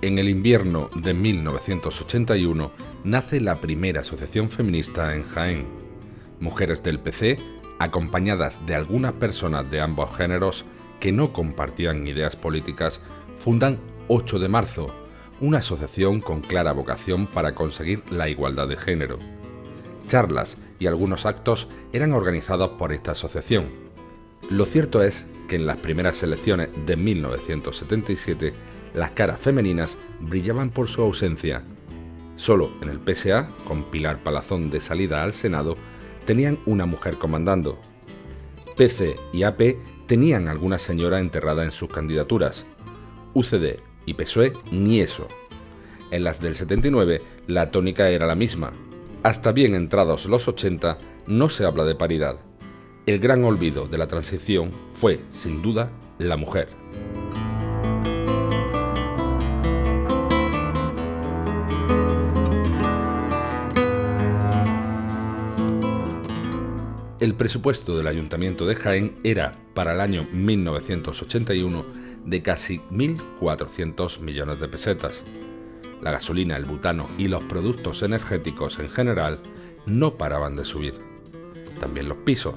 En el invierno de 1981 nace la primera asociación feminista en Jaén. Mujeres del PC, acompañadas de algunas personas de ambos géneros que no compartían ideas políticas, fundan 8 de marzo, una asociación con clara vocación para conseguir la igualdad de género. Charlas y algunos actos eran organizados por esta asociación. Lo cierto es que en las primeras elecciones de 1977 las caras femeninas brillaban por su ausencia. Solo en el PSA, con Pilar Palazón de salida al Senado, tenían una mujer comandando. PC y AP tenían alguna señora enterrada en sus candidaturas. UCD y PSOE ni eso. En las del 79 la tónica era la misma. Hasta bien entrados los 80 no se habla de paridad. El gran olvido de la transición fue, sin duda, la mujer. El presupuesto del Ayuntamiento de Jaén era, para el año 1981, de casi 1.400 millones de pesetas. La gasolina, el butano y los productos energéticos en general no paraban de subir. También los pisos.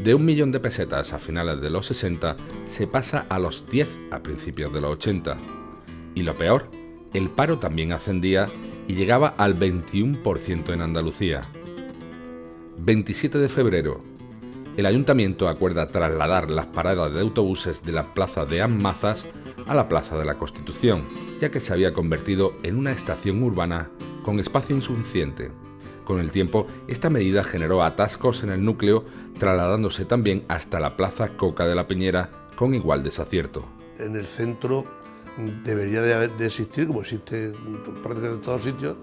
De 1 millón de pesetas a finales de los 60 se pasa a los 10 a principios de los 80. Y lo peor, el paro también ascendía y llegaba al 21% en Andalucía. 27 de febrero. El Ayuntamiento acuerda trasladar las paradas de autobuses de la plaza de Ammazas a la plaza de la Constitución, ya que se había convertido en una estación urbana con espacio insuficiente. Con el tiempo, esta medida generó atascos en el núcleo, trasladándose también hasta la plaza Coca de la Peñera con igual desacierto. En el centro debería de existir, como existe prácticamente en todos sitios,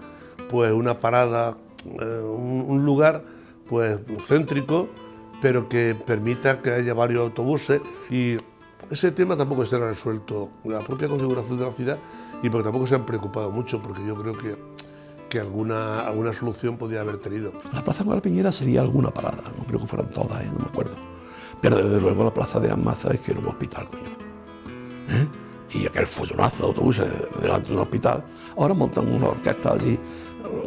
pues una parada, un lugar pues céntrico, pero que permita que haya varios autobuses, y ese tema tampoco se ha resuelto la propia configuración de la ciudad, y porque tampoco se han preocupado mucho, porque yo creo que alguna solución podía haber tenido. La plaza de la Piñera sería alguna parada, no creo que fueran todas, no me acuerdo, pero desde luego la plaza de Ammazas es que era un hospital, coño. Y aquel follonazo de autobuses delante de un hospital. Ahora montan una orquesta allí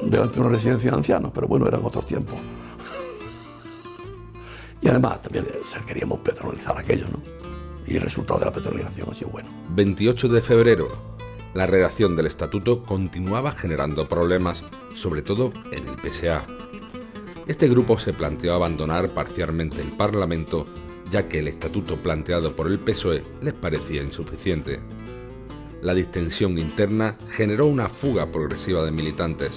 delante de una residencia de ancianos, pero bueno, eran otros tiempos. Y además también queríamos petronizar aquello, ¿no? Y el resultado de la petronización ha sido bueno. 28 de febrero. La redacción del estatuto continuaba generando problemas, sobre todo en el PSA. Este grupo se planteó abandonar parcialmente el Parlamento, ya que el estatuto planteado por el PSOE les parecía insuficiente. La distensión interna generó una fuga progresiva de militantes.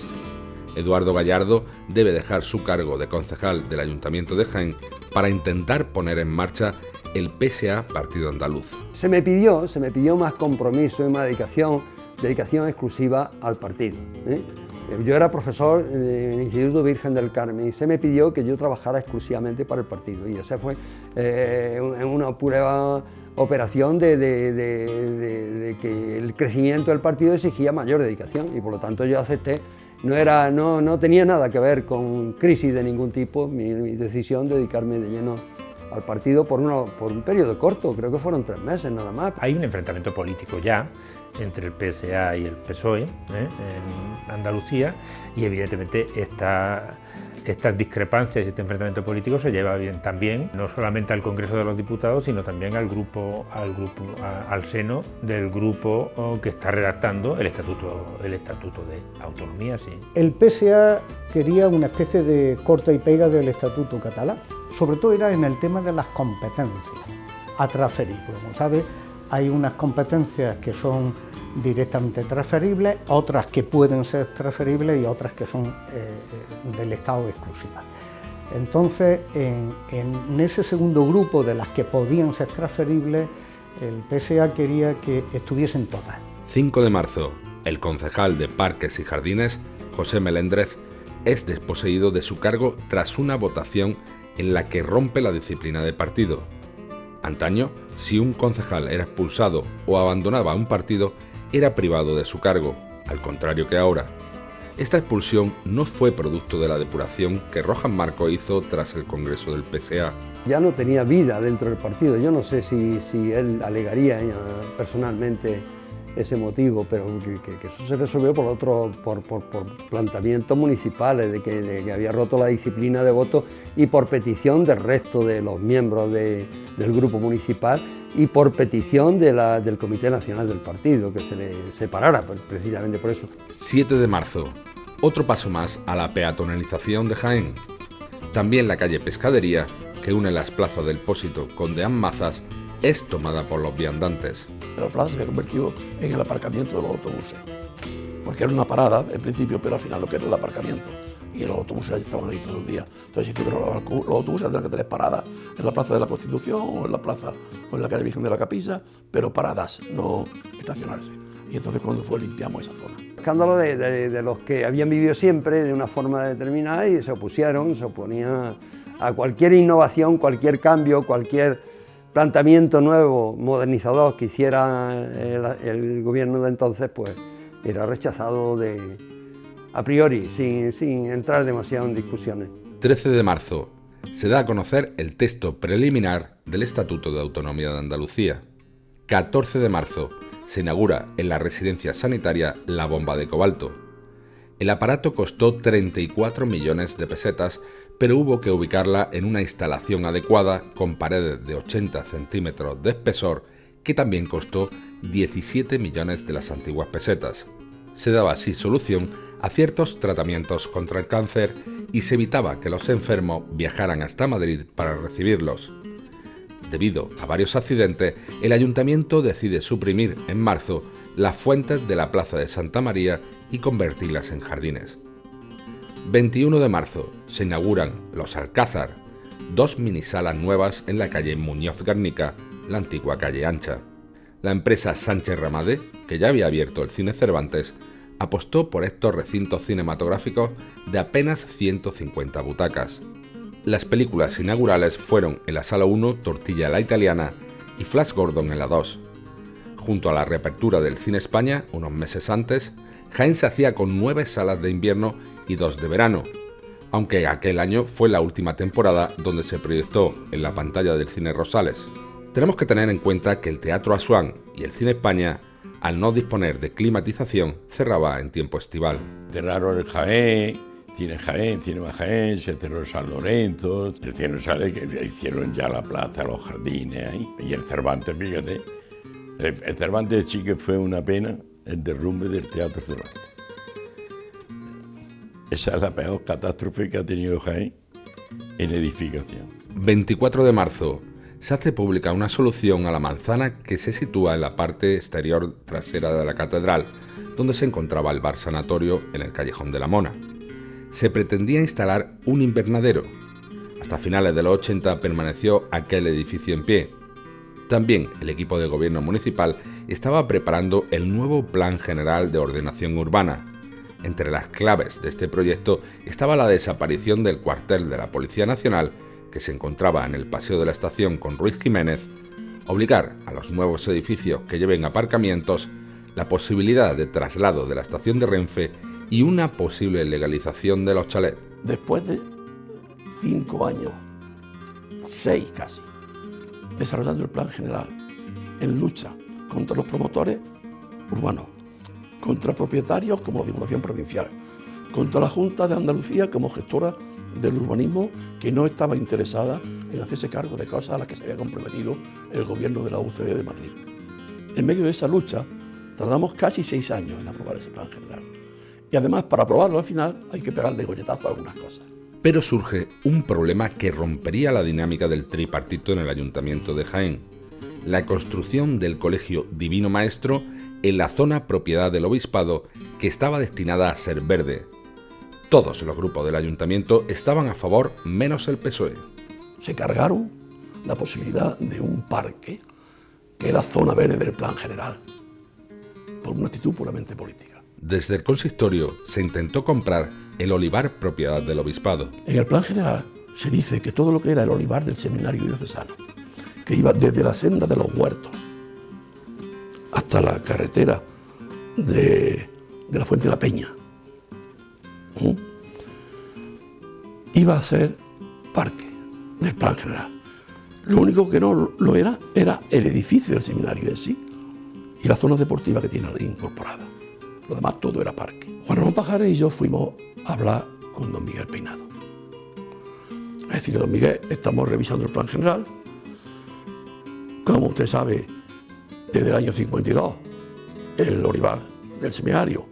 Eduardo Gallardo debe dejar su cargo de concejal del Ayuntamiento de Jaén para intentar poner en marcha el PSA Partido Andaluz. Se me pidió más compromiso y más dedicación exclusiva al partido. Yo era profesor en el Instituto Virgen del Carmen y se me pidió que yo trabajara exclusivamente para el partido, y esa fue una pura operación de que el crecimiento del partido exigía mayor dedicación, y por lo tanto yo acepté. No tenía nada que ver con crisis de ningún tipo mi decisión de dedicarme de lleno al partido por un periodo corto, creo que fueron 3 meses nada más. Hay un enfrentamiento político ya entre el PSA y el PSOE en Andalucía, y evidentemente estas discrepancias y este enfrentamiento político se lleva bien también no solamente al Congreso de los Diputados, sino también al seno del grupo que está redactando el estatuto de autonomía. Sí. El PSA quería una especie de corta y pega del estatuto catalán, sobre todo era en el tema de las competencias a transferir. Como sabe, hay unas competencias que son directamente transferibles, otras que pueden ser transferibles y otras que son del Estado exclusivas. Entonces, en ese segundo grupo de las que podían ser transferibles, el PSA quería que estuviesen todas. 5 de marzo. El concejal de Parques y Jardines, José Melendrez, es desposeído de su cargo tras una votación en la que rompe la disciplina de partido. Antaño, si un concejal era expulsado o abandonaba un partido, era privado de su cargo, al contrario que ahora. Esta expulsión no fue producto de la depuración que Rojas Marcos hizo tras el Congreso del PSA. Ya no tenía vida dentro del partido. Yo no sé si él alegaría personalmente ese motivo, pero que eso se resolvió por planteamientos municipales, de que había roto la disciplina de voto y por petición del resto de los miembros del grupo municipal y por petición del Comité Nacional del Partido, que se le separara, precisamente por eso. 7 de marzo, otro paso más a la peatonalización de Jaén. También la calle Pescadería, que une las plazas del Pósito con Deán Mazas, es tomada por los viandantes. La plaza se ha convertido en el aparcamiento de los autobuses, porque era una parada en principio, pero al final lo que era el aparcamiento. Y los autobuses allí estaban ahí todo el día. Entonces, los autobuses tendrán que tener paradas en la Plaza de la Constitución o en la plaza o en la calle Virgen de la Capilla, pero paradas, no estacionarse. Y entonces cuando fue limpiamos esa zona. Escándalo de los que habían vivido siempre de una forma determinada y se oponían a cualquier innovación, cualquier cambio, cualquier planteamiento nuevo, modernizador que hiciera el gobierno de entonces, pues era rechazado a priori, sin entrar demasiado en discusiones. 13 de marzo, se da a conocer el texto preliminar del Estatuto de Autonomía de Andalucía. 14 de marzo, se inaugura en la residencia sanitaria la bomba de cobalto. El aparato costó 34 millones de pesetas, pero hubo que ubicarla en una instalación adecuada con paredes de 80 centímetros de espesor, que también costó 17 millones de las antiguas pesetas. Se daba así solución a ciertos tratamientos contra el cáncer y se evitaba que los enfermos viajaran hasta Madrid para recibirlos. Debido a varios accidentes, el ayuntamiento decide suprimir en marzo las fuentes de la Plaza de Santa María y convertirlas en jardines. 21 de marzo se inauguran Los Alcázar, 2 minisalas nuevas en la calle Muñoz Garnica, la antigua calle Ancha. La empresa Sánchez Ramade, que ya había abierto el Cine Cervantes, apostó por estos recintos cinematográficos de apenas 150 butacas. Las películas inaugurales fueron en la Sala 1 Tortilla a la Italiana y Flash Gordon en la 2. Junto a la reapertura del Cine España, unos meses antes, Jaén se hacía con 9 salas de invierno y 2 de verano, aunque aquel año fue la última temporada donde se proyectó en la pantalla del Cine Rosales. Tenemos que tener en cuenta que el Teatro Asuán y el Cine España, al no disponer de climatización, cerraba en tiempo estival. Cerraron el Jaén, Cine Más Jaén, se cerró San Lorenzo, el Cine Rosales, que hicieron ya la plaza, los jardines ahí, y el Cervantes, fíjate. El Cervantes sí que fue una pena, el derrumbe del Teatro Cervantes. Esa es la peor catástrofe que ha tenido Jaén en edificación. 24 de marzo. Se hace pública una solución a la manzana que se sitúa en la parte exterior trasera de la catedral, donde se encontraba el bar sanatorio en el Callejón de la Mona. Se pretendía instalar un invernadero. Hasta finales de los 80 permaneció aquel edificio en pie. También el equipo de gobierno municipal estaba preparando el nuevo Plan General de Ordenación Urbana. Entre las claves de este proyecto estaba la desaparición del cuartel de la Policía Nacional, que se encontraba en el Paseo de la Estación con Ruiz Jiménez, obligar a los nuevos edificios que lleven aparcamientos, la posibilidad de traslado de la estación de Renfe y una posible legalización de los chalets. Después de 5 años, 6 casi, desarrollando el plan general en lucha contra los promotores urbanos, contra propietarios como la Diputación Provincial, contra la Junta de Andalucía como gestora del urbanismo, que no estaba interesada en hacerse cargo de cosas a las que se había comprometido el gobierno de la UCD de Madrid. En medio de esa lucha tardamos casi 6 años en aprobar ese plan general. Y además, para aprobarlo al final hay que pegarle golletazo a algunas cosas. Pero surge un problema que rompería la dinámica del tripartito en el Ayuntamiento de Jaén: la construcción del Colegio Divino Maestro en la zona propiedad del Obispado, que estaba destinada a ser verde. Todos los grupos del Ayuntamiento estaban a favor, menos el PSOE. Se cargaron la posibilidad de un parque, que era zona verde del plan general, por una actitud puramente política. Desde el consistorio se intentó comprar el olivar propiedad del Obispado. En el plan general se dice que todo lo que era el olivar del seminario diocesano, que iba desde la senda de los Huertos hasta la carretera de la Fuente de la Peña, iba a ser parque del plan general. Lo único que no lo era el edificio del seminario en sí, y la zona deportiva que tiene incorporada. Lo demás todo era parque. Juan Ramón Pajares y yo fuimos a hablar con don Miguel Peinado. Es decir, don Miguel, estamos revisando el plan general. Como usted sabe, desde el año 52, el olivar del semiario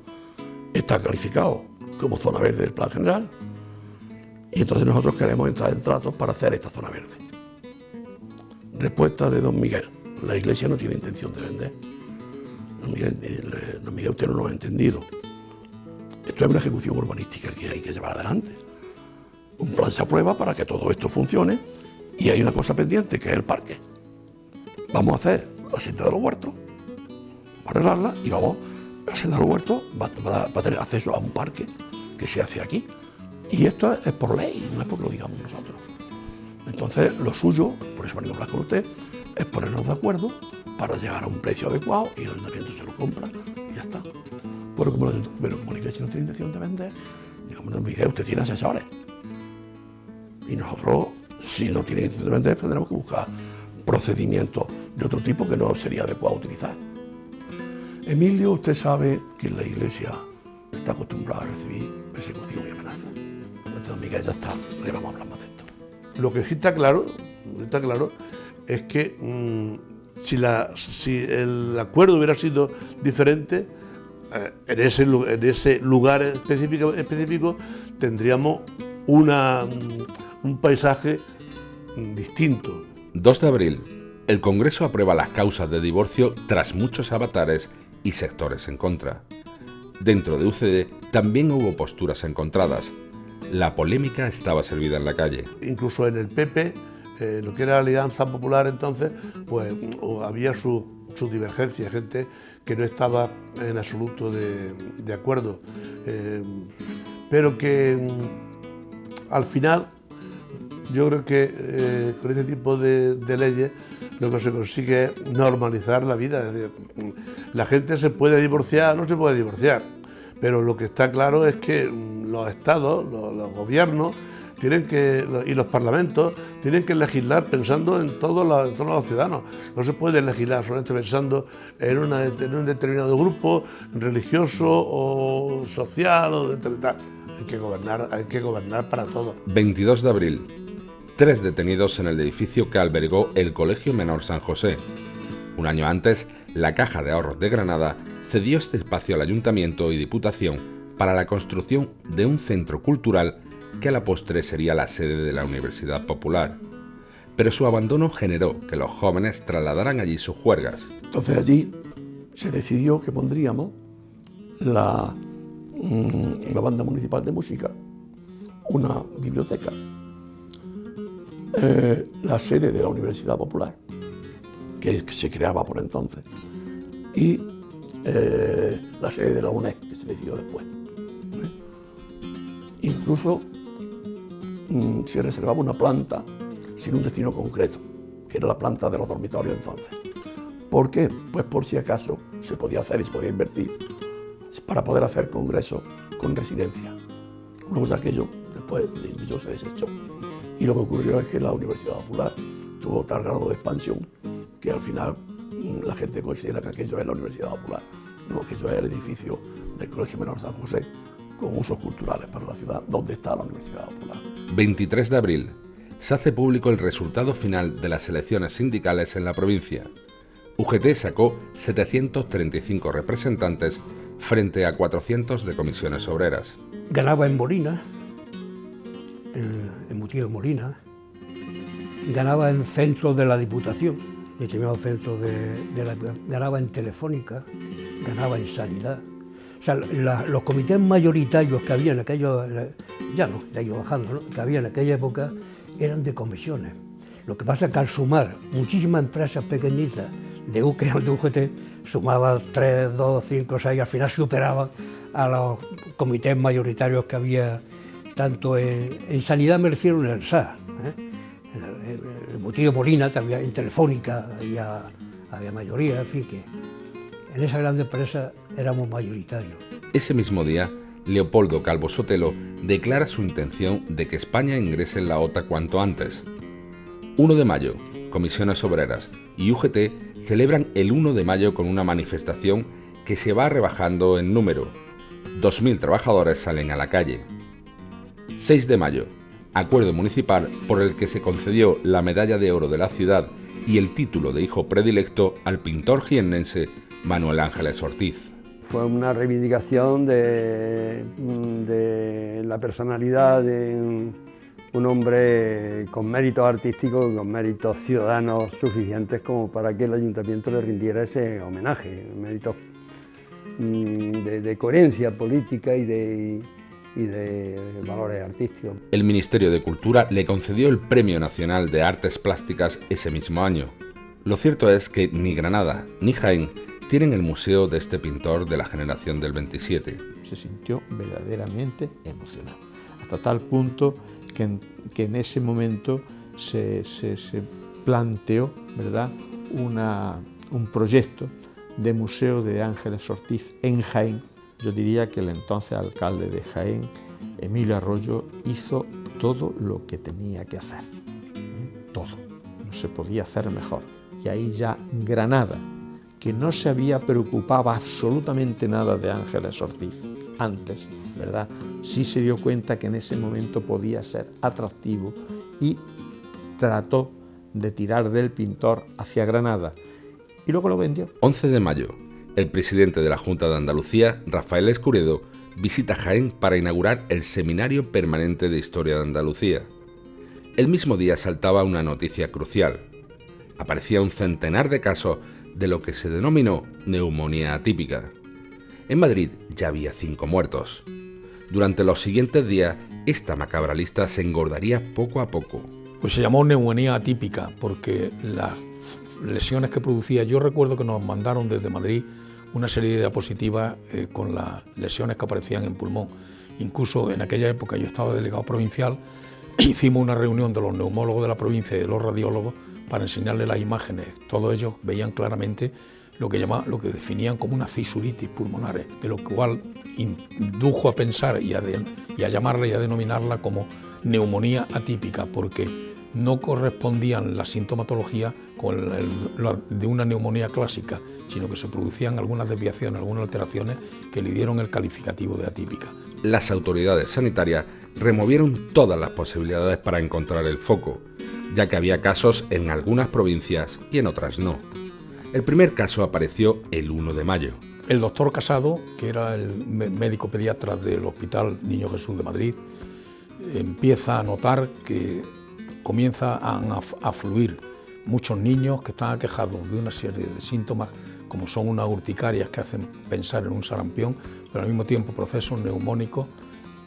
está calificado como zona verde del plan general, y entonces nosotros queremos entrar en tratos para hacer esta zona verde. Respuesta de don Miguel: la Iglesia no tiene intención de vender. Don Miguel, usted no lo ha entendido. Esto es una ejecución urbanística que hay que llevar adelante. Un plan se aprueba para que todo esto funcione, y hay una cosa pendiente, que es el parque. Vamos a hacer la senda de los huertos, vamos a arreglarla, y la senda de los huertos va a tener acceso a un parque que se hace aquí. Y esto es por ley, no es porque lo digamos nosotros. Entonces, lo suyo, por eso venimos a hablar con usted, es ponernos de acuerdo para llegar a un precio adecuado, y el ayuntamiento se lo compra y ya está. Pero como la Iglesia no tiene intención de vender, digamos, no me dice, usted tiene asesores. Y nosotros, si no tiene intención de vender, tendremos que buscar procedimientos de otro tipo que no sería adecuado utilizar. Emilio, usted sabe que la Iglesia está acostumbrada a recibir persecución y amenaza. Entonces, Miguel, ya está, le vamos a hablar más de esto. Lo que sí está claro es que si el acuerdo hubiera sido diferente, en ese lugar específico tendríamos un paisaje distinto. 2 de abril. El Congreso aprueba las causas de divorcio tras muchos avatares y sectores en contra. Dentro de UCD también hubo posturas encontradas. La polémica estaba servida en la calle. Incluso en el PP, lo que era la Alianza Popular entonces, pues había sus divergencias, gente que no estaba en absoluto de acuerdo, pero que al final yo creo que con este tipo de leyes lo que se consigue es normalizar la vida. Es decir, la gente se puede divorciar, no se puede divorciar, pero lo que está claro es que los estados, los gobiernos y los parlamentos tienen que legislar pensando en todos los ciudadanos. No se puede legislar solamente pensando en un determinado grupo religioso o social o tal. Hay que gobernar para todos. 22 de abril. 3 detenidos en el edificio que albergó el Colegio Menor San José. Un año antes, la Caja de Ahorros de Granada cedió este espacio al Ayuntamiento y Diputación para la construcción de un centro cultural que a la postre sería la sede de la Universidad Popular. Pero su abandono generó que los jóvenes trasladaran allí sus juergas. Entonces allí se decidió que pondríamos la banda municipal de música, una biblioteca, la sede de la Universidad Popular, que se creaba por entonces, y la sede de la UNED, que se decidió después. Incluso se reservaba una planta sin un destino concreto, que era la planta de los dormitorios entonces. ¿Por qué? Pues por si acaso se podía hacer y se podía invertir para poder hacer congresos con residencia. Luego de aquello, después de ello se desechó. Y lo que ocurrió es que la Universidad Popular tuvo tal grado de expansión que al final la gente considera que aquello es la Universidad Popular, no, que aquello es el edificio del Colegio Menor San José, con usos culturales para la ciudad, donde está la Universidad Popular. 23 de abril. Se hace público el resultado final de las elecciones sindicales en la provincia. UGT sacó 735 representantes frente a 400 de comisiones obreras. Ganaba en Molina, en Mutillo Molina, ganaba en centro de la Diputación, determinado centro de la Diputación, ganaba en Telefónica, ganaba en Sanidad. O sea, los comités mayoritarios que había en aquello, ya no, ya ha ido bajando, ¿no?, que había en aquella época, eran de comisiones. Lo que pasa es que al sumar muchísimas empresas pequeñitas de UGT, sumaba 3, 2, 5, 6, al final superaban a los comités mayoritarios que había, tanto en Sanidad, me refiero, en el SAS, en el Mutillo Molina, también en Telefónica había mayoría, en fin, que en esa gran empresa éramos mayoritarios. Ese mismo día, Leopoldo Calvo Sotelo declara su intención de que España ingrese en la OTAN cuanto antes. 1 de mayo, Comisiones Obreras y UGT celebran el 1 de mayo con una manifestación que se va rebajando en número. 2.000 trabajadores salen a la calle. 6 de mayo, acuerdo municipal por el que se concedió la medalla de oro de la ciudad y el título de hijo predilecto al pintor jiennense Manuel Ángeles Ortiz. Fue una reivindicación de la personalidad de un hombre con méritos artísticos y con méritos ciudadanos suficientes como para que el ayuntamiento le rindiera ese homenaje, méritos de coherencia política y de valores artísticos. El Ministerio de Cultura le concedió el Premio Nacional de Artes Plásticas ese mismo año. Lo cierto es que ni Granada ni Jaén tienen el museo de este pintor de la generación del 27. Se sintió verdaderamente emocionado, hasta tal punto que en ese momento se planteó, ¿verdad?, un proyecto de museo de Ángeles Ortiz en Jaén. Yo diría que el entonces alcalde de Jaén, Emilio Arroyo, hizo todo lo que tenía que hacer, todo, no se podía hacer mejor. Y ahí ya Granada, que no se había preocupado absolutamente nada de Ángeles Ortiz antes, ¿verdad?, sí se dio cuenta que en ese momento podía ser atractivo y trató de tirar del pintor hacia Granada y luego lo vendió. 11 de mayo, el presidente de la Junta de Andalucía, Rafael Escuredo, visita Jaén para inaugurar el Seminario Permanente de Historia de Andalucía. El mismo día saltaba una noticia crucial. Aparecía un centenar de casos de lo que se denominó neumonía atípica. En Madrid ya había 5 muertos. Durante los siguientes días, esta macabra lista se engordaría poco a poco. Pues se llamó neumonía atípica porque las lesiones que producía, yo recuerdo que nos mandaron desde Madrid una serie de diapositivas con las lesiones que aparecían en pulmón. Incluso en aquella época yo estaba delegado provincial, hicimos una reunión de los neumólogos de la provincia y de los radiólogos para enseñarles las imágenes. Todos ellos veían claramente lo que definían como una fisuritis pulmonar, de lo cual indujo a pensar y a llamarla y a denominarla como neumonía atípica, porque no correspondían la sintomatología con de una neumonía clásica, sino que se producían algunas desviaciones, algunas alteraciones que le dieron el calificativo de atípica. Las autoridades sanitarias removieron todas las posibilidades para encontrar el foco, ya que había casos en algunas provincias y en otras no. El primer caso apareció el 1 de mayo. El doctor Casado, que era el médico pediatra del Hospital Niño Jesús de Madrid, empieza a notar que comienzan a fluir muchos niños que están aquejados de una serie de síntomas, como son unas urticarias que hacen pensar en un sarampión, pero al mismo tiempo procesos neumónicos,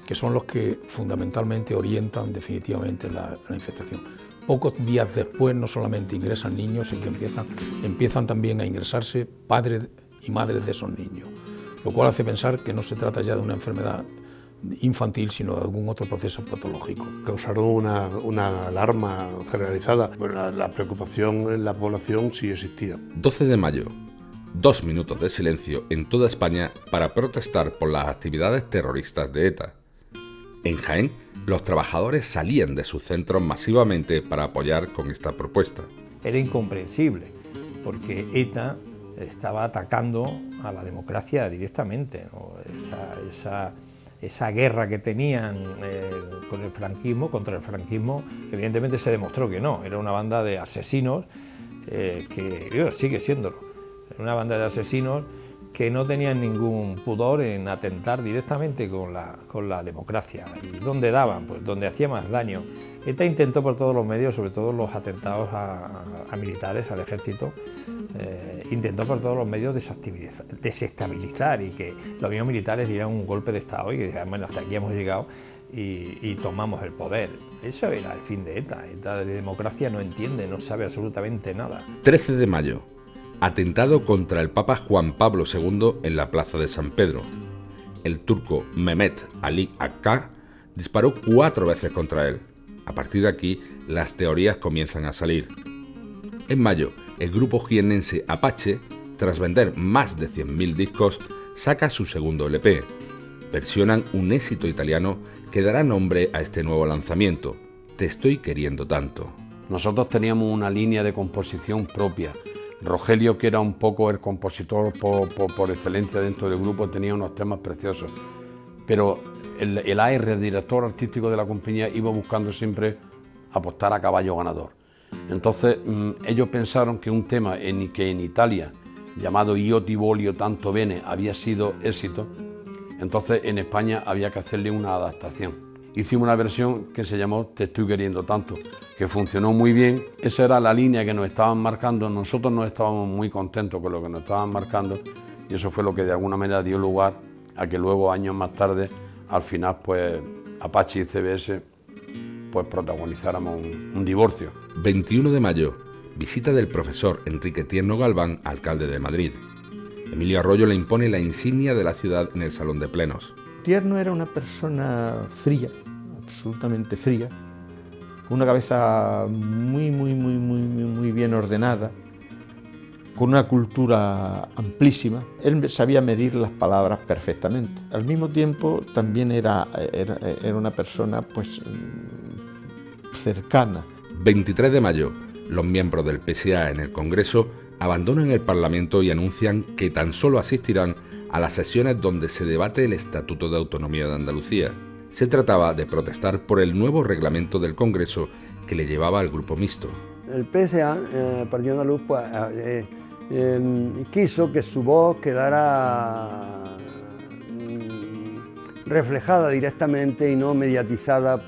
que son los que fundamentalmente orientan definitivamente la infectación. Pocos días después no solamente ingresan niños, sino que empiezan también a ingresarse padres y madres de esos niños, lo cual hace pensar que no se trata ya de una enfermedad infantil, sino de algún otro proceso patológico. Causaron una alarma generalizada. Bueno, la preocupación en la población sí existía. 12 de mayo. 2 minutos de silencio en toda España para protestar por las actividades terroristas de ETA. En Jaén, los trabajadores salían de sus centros masivamente para apoyar con esta propuesta. Era incomprensible, porque ETA estaba atacando a la democracia directamente, ¿no? Esa guerra que tenían con el franquismo, contra el franquismo, evidentemente se demostró que no, era una banda de asesinos, que sigue siéndolo, una banda de asesinos que no tenían ningún pudor en atentar directamente con la democracia. ¿Y dónde daban? Pues donde hacía más daño. ETA intentó por todos los medios, sobre todo los atentados a militares, al ejército, intentó por todos los medios desestabilizar y que los mismos militares dieran un golpe de Estado y que dijeran, bueno, hasta aquí hemos llegado y tomamos el poder. Eso era el fin de ETA. ETA de democracia no entiende, no sabe absolutamente nada. 13 de mayo. Atentado contra el Papa Juan Pablo II en la plaza de San Pedro. El turco Mehmet Ali Akka disparó 4 veces contra él. A partir de aquí, las teorías comienzan a salir. En mayo, el grupo jiennense Apache, tras vender más de 100.000 discos, saca su segundo LP. Versionan un éxito italiano que dará nombre a este nuevo lanzamiento, Te estoy queriendo tanto. Nosotros teníamos una línea de composición propia, Rogelio, que era un poco el compositor por excelencia dentro del grupo, tenía unos temas preciosos, pero el AR, el director artístico de la compañía, iba buscando siempre apostar a caballo ganador. Entonces ellos pensaron que un tema que en Italia, llamado Io ti voglio tanto bene, había sido éxito, entonces en España había que hacerle una adaptación. Hicimos una versión que se llamó Te estoy queriendo tanto, que funcionó muy bien. Esa era la línea que nos estaban marcando. Nosotros no estábamos muy contentos con lo que nos estaban marcando y eso fue lo que de alguna manera dio lugar a que luego, años más tarde, al final, pues Apache y CBS pues protagonizáramos un divorcio. 21 de mayo, visita del profesor Enrique Tierno Galván, alcalde de Madrid. Emilio Arroyo le impone la insignia de la ciudad en el Salón de Plenos. Tierno era una persona fría, absolutamente fría, con una cabeza muy bien ordenada, con una cultura amplísima. Él sabía medir las palabras perfectamente. Al mismo tiempo también era una persona pues cercana. 23 de mayo, los miembros del PSA en el Congreso abandonan el Parlamento y anuncian que tan solo asistirán a las sesiones donde se debate el Estatuto de Autonomía de Andalucía. Se trataba de protestar por el nuevo reglamento del Congreso que le llevaba al grupo mixto. El PSA, el Partido Andaluz, pues, quiso que su voz quedara reflejada directamente y no mediatizada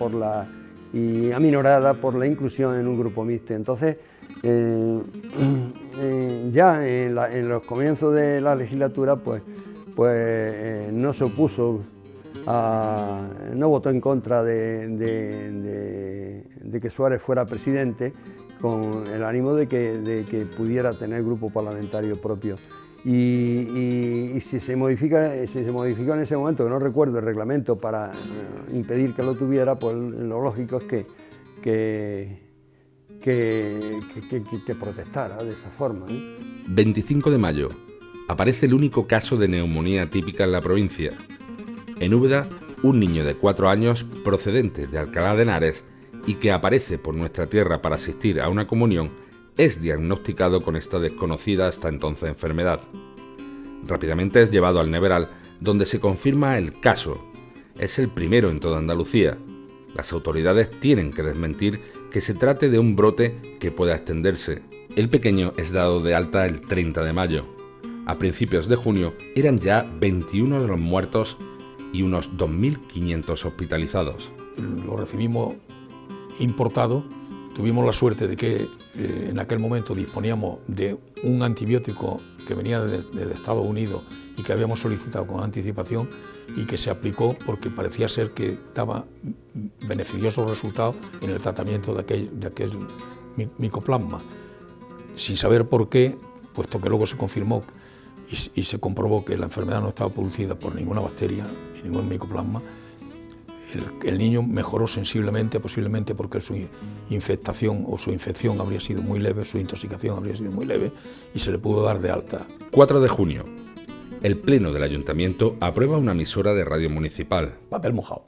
y aminorada por la inclusión en un grupo mixto. Entonces, ya en los comienzos de la legislatura, pues no se opuso, no votó en contra de que Suárez fuera presidente, con el ánimo de que pudiera tener grupo parlamentario propio. Y si se modificó en ese momento, que no recuerdo, el reglamento para impedir que lo tuviera, pues lo lógico es que protestara de esa forma, ¿eh? 25 de mayo. Aparece el único caso de neumonía típica en la provincia. En Úbeda, un niño de 4 años procedente de Alcalá de Henares y que aparece por nuestra tierra para asistir a una comunión, es diagnosticado con esta desconocida hasta entonces enfermedad. Rápidamente es llevado al Neveral, donde se confirma el caso. Es el primero en toda Andalucía. Las autoridades tienen que desmentir que se trate de un brote que pueda extenderse. El pequeño es dado de alta el 30 de mayo. A principios de junio eran ya 21 de los muertos y unos 2.500 hospitalizados. Lo recibimos importado. Tuvimos la suerte de que en aquel momento disponíamos de un antibiótico que venía desde Estados Unidos y que habíamos solicitado con anticipación y que se aplicó porque parecía ser que daba beneficiosos resultados en el tratamiento de aquel micoplasma. Sin saber por qué, puesto que luego se confirmó y se comprobó que la enfermedad no estaba producida por ninguna bacteria ni ningún micoplasma, el niño mejoró sensiblemente, posiblemente porque su infectación o su infección habría sido muy leve, su intoxicación habría sido muy leve y se le pudo dar de alta. 4 de junio. El Pleno del Ayuntamiento aprueba una emisora de radio municipal. Papel mojado.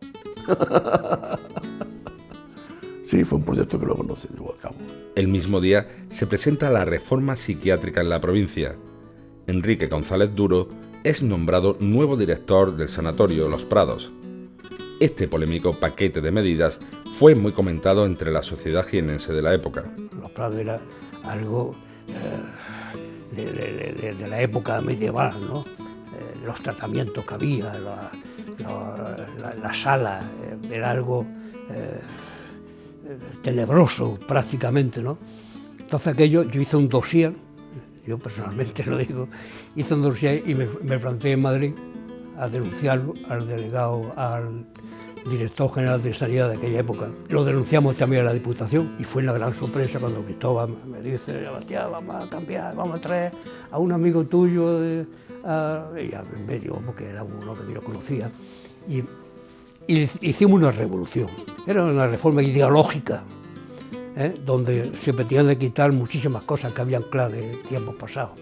Sí, fue un proyecto que luego no se llevó a cabo. El mismo día se presenta la reforma psiquiátrica en la provincia. Enrique González Duro es nombrado nuevo director del Sanatorio Los Prados. Este polémico paquete de medidas fue muy comentado entre la sociedad jienense de la época. Los Prados era algo de la época medieval, ¿no? Los tratamientos que había, la sala, era algo tenebroso prácticamente, ¿no? Entonces aquello, yo hice un dossier, yo personalmente lo digo, hice un dossier y me planteé en Madrid a denunciarlo al delegado, al director general de Sanidad de aquella época. Lo denunciamos también a la Diputación y fue una gran sorpresa cuando Cristóbal me dice: Sebastián, vamos a cambiar, vamos a traer a un amigo tuyo, y en medio, porque era uno que yo conocía, y hicimos una revolución. Era una reforma ideológica, donde se pretendían de quitar muchísimas cosas que habían claro de tiempos pasados,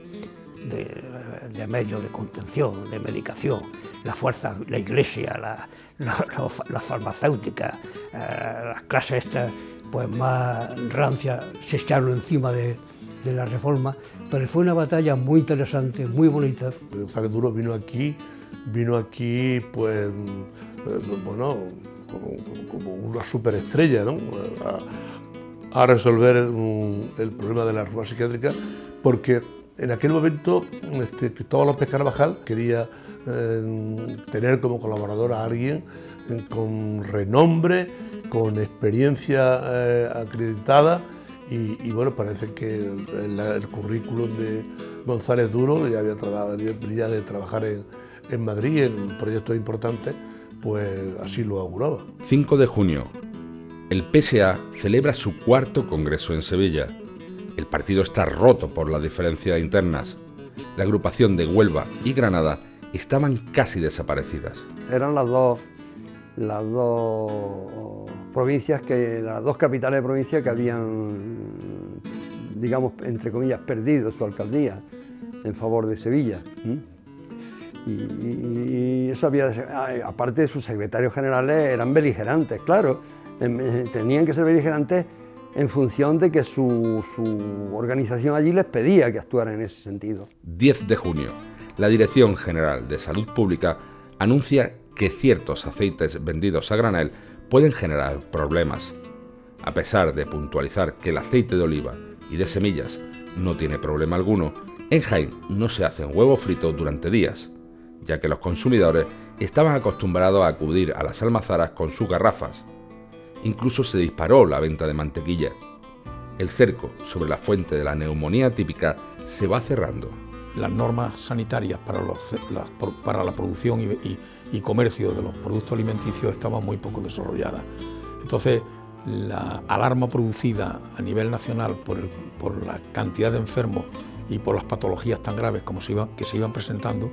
de medios de contención, de medicación, la fuerza, la iglesia, la farmacéutica, las clases estas pues más rancias, se echaron encima de de la Reforma, pero fue una batalla muy interesante, muy bonita. González Duro vino aquí pues, bueno, como una superestrella, ¿no? a resolver el problema de la reforma psiquiátrica, porque en aquel momento Cristóbal López Carvajal quería tener como colaborador a alguien con renombre, con experiencia acreditada, y bueno, parece que el currículum de González Duro ya venía de trabajar en Madrid en proyectos importantes, pues así lo auguraba. 5 de junio. El PSA celebra su 4º congreso en Sevilla. El partido está roto por las diferencias internas. La agrupación de Huelva y Granada estaban casi desaparecidas. Eran las dos provincias, las dos capitales de provincia que habían, digamos, entre comillas, perdido su alcaldía en favor de Sevilla. Y eso había, aparte, sus secretarios generales eran beligerantes, claro, tenían que ser beligerantes en función de que su organización allí les pedía que actuaran en ese sentido. 10 de junio. La Dirección General de Salud Pública anuncia que ciertos aceites vendidos a granel pueden generar problemas. A pesar de puntualizar que el aceite de oliva y de semillas no tiene problema alguno, en Jaén no se hacen huevos fritos durante días, ya que los consumidores estaban acostumbrados a acudir a las almazaras con sus garrafas. Incluso se disparó la venta de mantequilla. El cerco sobre la fuente de la neumonía típica se va cerrando. Las normas sanitarias para la producción y comercio de los productos alimenticios estaban muy poco desarrolladas. Entonces, la alarma producida a nivel nacional por la cantidad de enfermos y por las patologías tan graves que se iban presentando,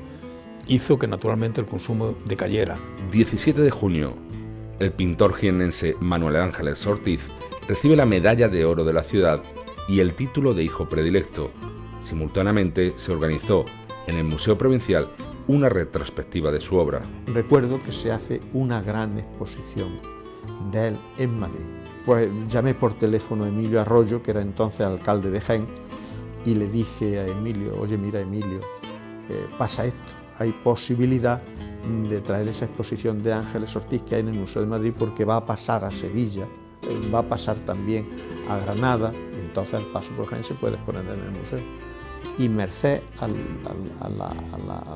hizo que naturalmente el consumo decayera. 17 de junio. El pintor jiennense Manuel Ángeles Ortiz recibe la medalla de oro de la ciudad y el título de hijo predilecto. Simultáneamente se organizó en el Museo Provincial una retrospectiva de su obra. Recuerdo que se hace una gran exposición de él en Madrid. Pues llamé por teléfono a Emilio Arroyo, que era entonces alcalde de Jaén, y le dije a Emilio: oye, mira Emilio, pasa esto, hay posibilidad de traer esa exposición de Ángeles Ortiz que hay en el Museo de Madrid, porque va a pasar a Sevilla, va a pasar también a Granada, y entonces al paso por Jaén se puede exponer en el museo. Y merced al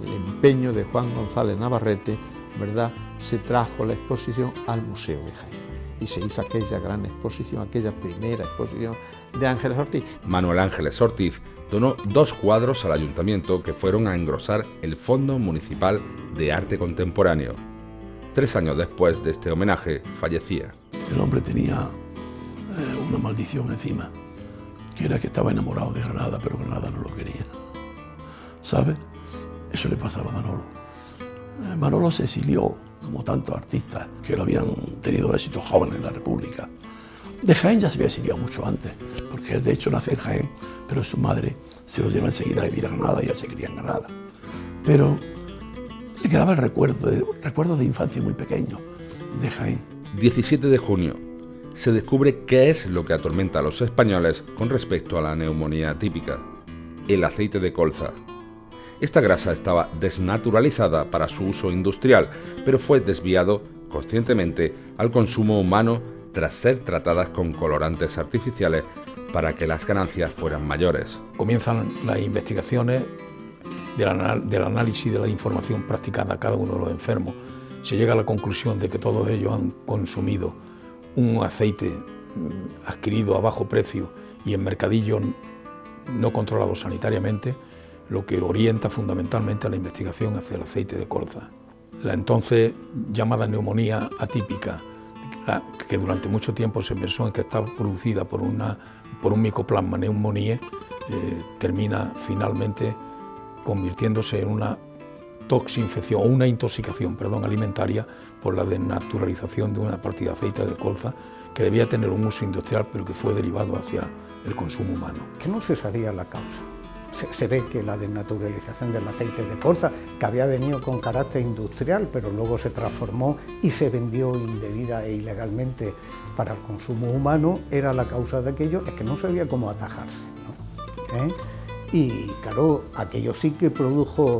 empeño de Juan González Navarrete, ¿verdad?, se trajo la exposición al Museo de Jaén. Y se hizo aquella gran exposición, aquella primera exposición de Ángeles Ortiz. Manuel Ángeles Ortiz donó 2 cuadros al ayuntamiento que fueron a engrosar el Fondo Municipal de Arte Contemporáneo. 3 años después de este homenaje, fallecía. El hombre tenía una maldición encima, que era que estaba enamorado de Granada, pero Granada no lo quería. ¿Sabe? Eso le pasaba a Manolo. Manolo se exilió, como tantos artistas que lo habían tenido éxito jóvenes en la República. De Jaén ya se había exiliado mucho antes, porque él de hecho nace en Jaén, pero su madre se lo lleva enseguida a vivir a Granada y él se cría en Granada. Pero le quedaba el recuerdo de infancia muy pequeño de Jaén. 17 de junio. Se descubre qué es lo que atormenta a los españoles con respecto a la neumonía típica: el aceite de colza. Esta grasa estaba desnaturalizada para su uso industrial, pero fue desviado conscientemente al consumo humano tras ser tratadas con colorantes artificiales para que las ganancias fueran mayores. Comienzan las investigaciones del análisis de la información practicada a cada uno de los enfermos. Se llega a la conclusión de que todos ellos han consumido un aceite adquirido a bajo precio y en mercadillos no controlados sanitariamente, lo que orienta fundamentalmente a la investigación hacia el aceite de colza. La entonces llamada neumonía atípica, que durante mucho tiempo se pensó en que estaba producida por un micoplasma pneumoniae, termina finalmente convirtiéndose en una toxinfección o una intoxicación, alimentaria por la desnaturalización de una partida de aceite de colza que debía tener un uso industrial, pero que fue derivado hacia el consumo humano. Que no se sabía la causa. Se ve que la desnaturalización del aceite de colza, que había venido con carácter industrial, pero luego se transformó y se vendió indebida e ilegalmente para el consumo humano, era la causa de aquello, es que no sabía cómo atajarse, ¿no? Y claro, aquello sí que produjo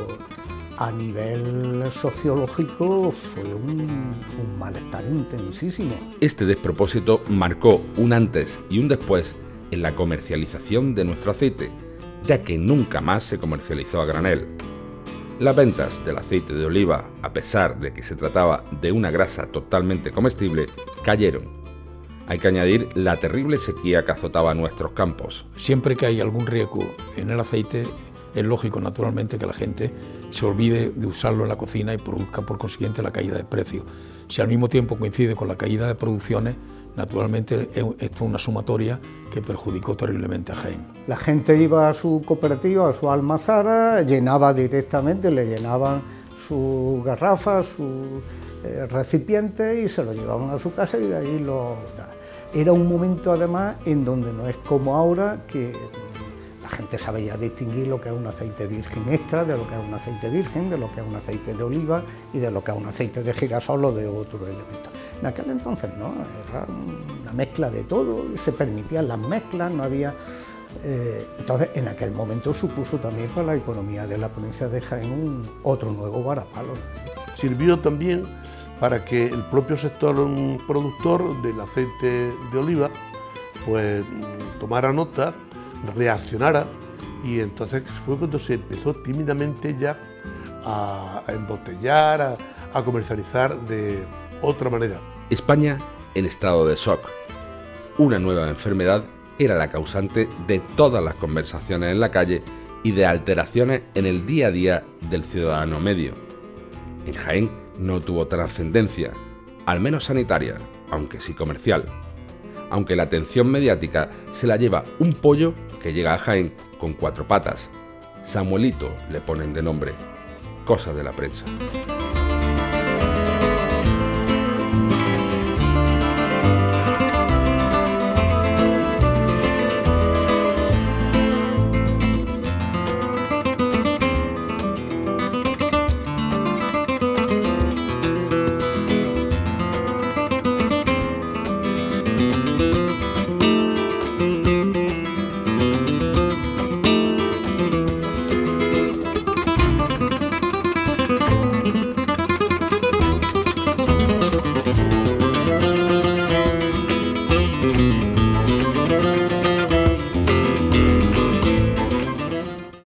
a nivel sociológico, fue un malestar intensísimo. Este despropósito marcó un antes y un después en la comercialización de nuestro aceite, ya que nunca más se comercializó a granel. Las ventas del aceite de oliva, a pesar de que se trataba de una grasa totalmente comestible, cayeron. Hay que añadir la terrible sequía que azotaba nuestros campos. Siempre que hay algún riesgo en el aceite, es lógico, naturalmente, que la gente se olvide de usarlo en la cocina y produzca, por consiguiente, la caída de precios. Si al mismo tiempo coincide con la caída de producciones, naturalmente esto es una sumatoria que perjudicó terriblemente a Jaén. La gente iba a su cooperativa, a su almazara, llenaba directamente, le llenaban sus garrafas, sus recipientes y se lo llevaban a su casa y de ahí lo... Era un momento, además, en donde no es como ahora, que la gente sabe ya distinguir lo que es un aceite virgen extra, de lo que es un aceite virgen, de lo que es un aceite de oliva y de lo que es un aceite de girasol o de otro elemento. En aquel entonces no, era una mezcla de todo, se permitían las mezclas, no había... entonces, en aquel momento supuso también para la economía de la provincia de Jaén otro nuevo varapalo. Sirvió también para que el propio sector productor del aceite de oliva pues tomara nota, reaccionara, y entonces fue cuando se empezó tímidamente ya a embotellar, a comercializar de otra manera. España en estado de shock. Una nueva enfermedad era la causante de todas las conversaciones en la calle y de alteraciones en el día a día del ciudadano medio. En Jaén no tuvo trascendencia, al menos sanitaria, aunque sí comercial. Aunque la atención mediática se la lleva un pollo que llega a Jaén con 4 patas. Samuelito le ponen de nombre. Cosa de la prensa.